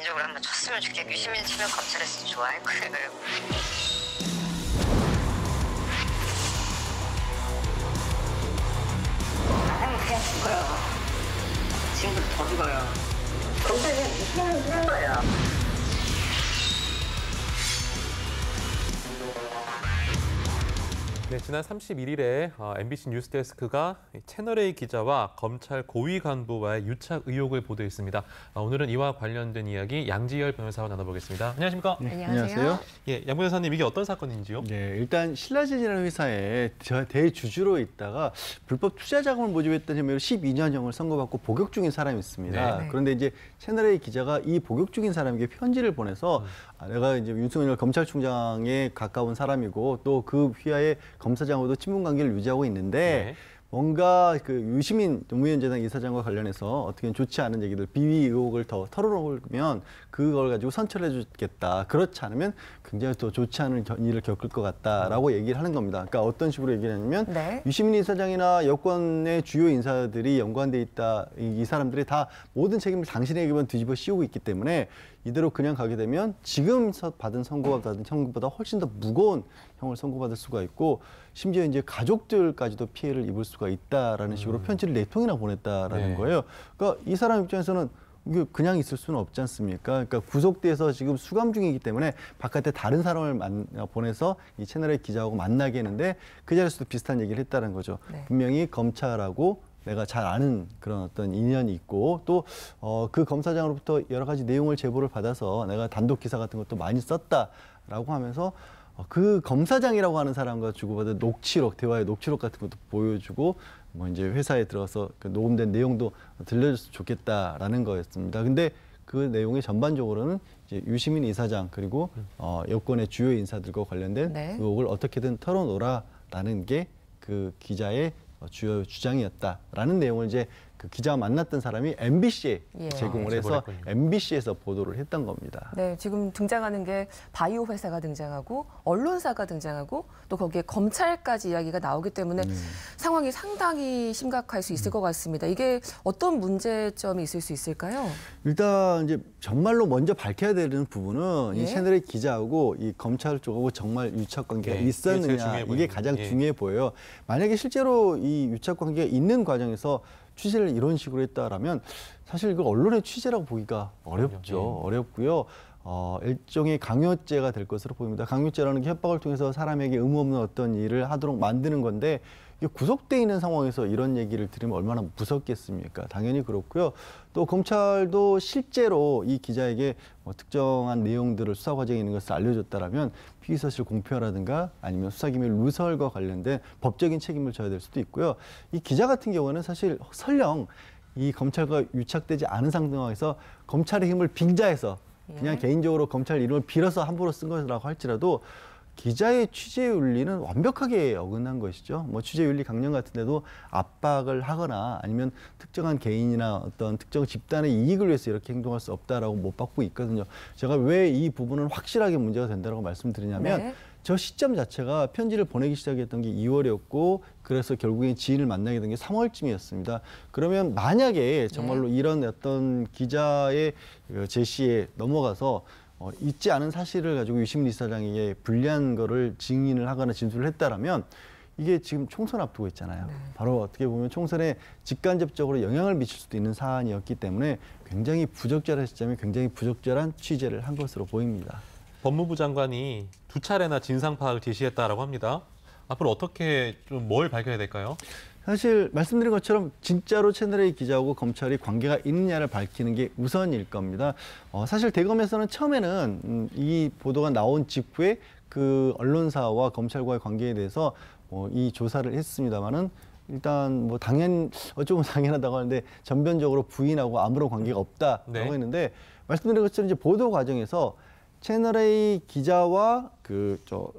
개인적으로 한번 쳤으면 좋겠고 유시민 치면 검찰에서 좋아할 거예요. 그냥 죽어요. 지금부터 더 죽어요. 검찰이 유시민을 쓰는 거예요. 네, 지난 31일에 MBC 뉴스데스크가 채널A 기자와 검찰 고위 간부와의 유착 의혹을 보도했습니다. 오늘은 이와 관련된 이야기 양지열 변호사와 나눠보겠습니다. 안녕하십니까? 네, 안녕하세요. 예, 양 변호사님, 이게 어떤 사건인지요? 네, 일단 신라젠이라는 회사에 대주주로 있다가 불법 투자 자금을 모집했던 혐의로 12년형을 선고받고 복역 중인 사람이 있습니다. 네. 그런데 이제 채널A 기자가 이 복역 중인 사람에게 편지를 보내서 내가 이제 윤석열 검찰총장에 가까운 사람이고 또 그 휘하에 검사장으로도 친분 관계를 유지하고 있는데 뭔가 그 유시민 노무현 재단 이사장과 관련해서 어떻게 좋지 않은 얘기들, 비위 의혹을 더 털어놓으면 그걸 가지고 선처해 주겠다. 그렇지 않으면 굉장히 또 좋지 않은 일을 겪을 것 같다라고 얘기를 하는 겁니다. 그러니까 어떤 식으로 얘기를 하냐면 유시민 이사장이나 여권의 주요 인사들이 연관돼 있다. 이 사람들이 다 모든 책임을 당신에게만 뒤집어 씌우고 있기 때문에 이대로 그냥 가게 되면 지금 받은 선고가 받은 형보다 훨씬 더 무거운 형을 선고받을 수가 있고 심지어 이제 가족들까지도 피해를 입을 수가 있다라는 식으로 편지를 4통이나 보냈다라는 거예요. 그러니까 이 사람 입장에서는 이게 그냥 있을 수는 없지 않습니까? 그러니까 구속돼서 지금 수감 중이기 때문에 바깥에 다른 사람을 보내서 이 채널의 기자하고 만나게 했는데 그 자리에서도 비슷한 얘기를 했다는 거죠. 분명히 검찰하고 내가 잘 아는 그런 어떤 인연이 있고 또 그 검사장으로부터 여러 가지 내용을 제보를 받아서 내가 단독 기사 같은 것도 많이 썼다라고 하면서 그 검사장이라고 하는 사람과 주고받은 녹취록, 대화의 녹취록 같은 것도 보여주고 뭐 이제 회사에 들어서 그 녹음된 내용도 들려줬으면 좋겠다라는 거였습니다. 근데 그 내용이 전반적으로는 이제 유시민 이사장 그리고 여권의 주요 인사들과 관련된 의혹을 어떻게든 털어놓으라라는 게 그 기자의 주요 주장이었다라는 내용을 이제 그 기자와 만났던 사람이 MBC에 제공을 해서 MBC에서 보도를 했던 겁니다. 네, 지금 등장하는 게 바이오 회사가 등장하고 언론사가 등장하고 또 거기에 검찰까지 이야기가 나오기 때문에 상황이 상당히 심각할 수 있을 것 같습니다. 이게 어떤 문제점이 있을 수 있을까요? 일단 이제 정말로 먼저 밝혀야 되는 부분은 이 채널의 기자하고 이 검찰 쪽하고 정말 유착 관계가 있었느냐 이게 가장 중요해 보여요. 만약에 실제로 이 유착 관계가 있는 과정에서 취재를 이런 식으로 했다라면 사실 이거 언론의 취재라고 보기가 어렵죠. 어렵고요. 일종의 강요죄가 될 것으로 보입니다. 강요죄라는 게 협박을 통해서 사람에게 의무 없는 어떤 일을 하도록 만드는 건데 이게 구속돼 있는 상황에서 이런 얘기를 들으면 얼마나 무섭겠습니까? 당연히 그렇고요. 또 검찰도 실제로 이 기자에게 특정한 내용들을 수사 과정에 있는 것을 알려줬다라면 피의사실 공표라든가 아니면 수사기밀 누설과 관련된 법적인 책임을 져야 될 수도 있고요. 이 기자 같은 경우는 사실 설령 이 검찰과 유착되지 않은 상황에서 검찰의 힘을 빙자해서 그냥 개인적으로 검찰 이름을 빌어서 함부로 쓴 것이라고 할지라도 기자의 취재 윤리는 완벽하게 어긋난 것이죠. 뭐 취재 윤리 강령 같은 데도 압박을 하거나 아니면 특정한 개인이나 어떤 특정 집단의 이익을 위해서 이렇게 행동할 수 없다라고 못 받고 있거든요. 제가 왜 이 부분은 확실하게 문제가 된다고 말씀드리냐면 저 시점 자체가 편지를 보내기 시작했던 게 2월이었고 그래서 결국엔 지인을 만나게 된 게 3월쯤이었습니다. 그러면 만약에 정말로 이런 어떤 기자의 제시에 넘어가서 있지 않은 사실을 가지고 유시민 이사장에게 불리한 거를 증인을 하거나 진술을 했다라면 이게 지금 총선 앞두고 있잖아요. 바로 어떻게 보면 총선에 직간접적으로 영향을 미칠 수도 있는 사안이었기 때문에 굉장히 부적절한 시점에 굉장히 부적절한 취재를 한 것으로 보입니다. 법무부 장관이 2차례나 진상 파악을 지시했다라고 합니다. 앞으로 어떻게 좀 뭘 밝혀야 될까요? 사실 말씀드린 것처럼 진짜로 채널A 기자하고 검찰이 관계가 있느냐를 밝히는 게 우선일 겁니다. 사실 대검에서는 처음에는 이 보도가 나온 직후에 그 언론사와 검찰과의 관계에 대해서 이 조사를 했습니다마는 일단 뭐 어쩌면 당연하다고 하는데 전면적으로 부인하고 아무런 관계가 없다라고 했는데 말씀드린 것처럼 이제 보도 과정에서 채널A 기자와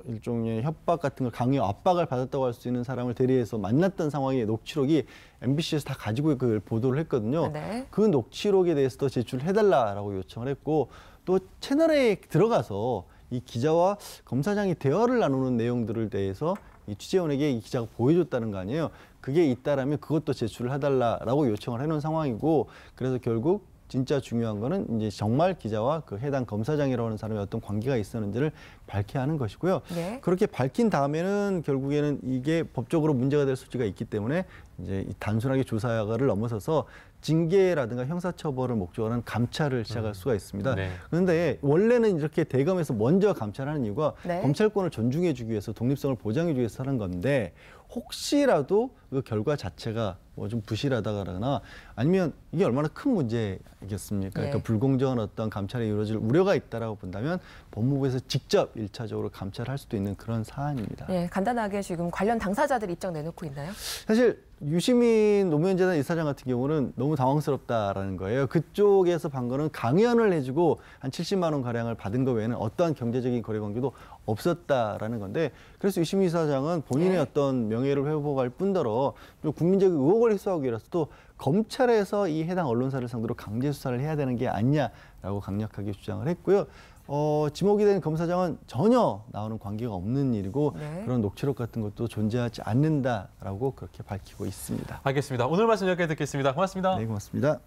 일종의 협박 같은 걸 강요 압박을 받았다고 할 수 있는 사람을 대리해서 만났던 상황의 녹취록이 MBC에서 다 가지고 그걸 보도를 했거든요. 그 녹취록에 대해서도 제출해달라라고 요청을 했고 또 채널A에 들어가서 이 기자와 검사장이 대화를 나누는 내용들을 대해서 이 취재원에게 이 기자가 보여줬다는 거 아니에요. 그게 있다라면 그것도 제출을 해달라라고 요청을 해놓은 상황이고 그래서 결국 진짜 중요한 거는 이제 정말 기자와 그 해당 검사장이라고 하는 사람이 어떤 관계가 있었는지를 밝혀야 하는 것이고요. 네. 그렇게 밝힌 다음에는 결국에는 이게 법적으로 문제가 될 소지가 있기 때문에 이제 단순하게 조사를 넘어서서 징계라든가 형사처벌을 목적으로 하는 감찰을 시작할 수가 있습니다. 네. 그런데 원래는 이렇게 대검에서 먼저 감찰하는 이유가 네. 검찰권을 존중해주기 위해서 독립성을 보장해주기 위해서 하는 건데 혹시라도 그 결과 자체가 뭐 좀 부실하다거나 아니면 이게 얼마나 큰 문제겠습니까? 네. 그러니까 불공정한 어떤 감찰이 이루어질 우려가 있다라고 본다면 법무부에서 직접 1차적으로 감찰할 수도 있는 그런 사안입니다. 네, 간단하게 지금 관련 당사자들 입장 내놓고 있나요? 사실 유시민 노무현 재단 이사장 같은 경우는 너무 당황스럽다라는 거예요. 그쪽에서 방금은 강연을 해주고 한 70만 원 가량을 받은 것 외에는 어떠한 경제적인 거래 관계도 없었다라는 건데 그래서 유시민 이사장은 본인의 네. 어떤 명예를 회복할 뿐더러 좀 국민적인 의혹을 해소하기 위해서 또 검찰에서 이 해당 언론사를 상대로 강제 수사를 해야 되는 게 아니냐라고 강력하게 주장을 했고요. 지목이 된 검사장은 전혀 나오는 관계가 없는 일이고 네. 그런 녹취록 같은 것도 존재하지 않는다라고 그렇게 밝히고 있습니다. 알겠습니다. 오늘 말씀 여기까지 듣겠습니다. 고맙습니다. 네, 고맙습니다.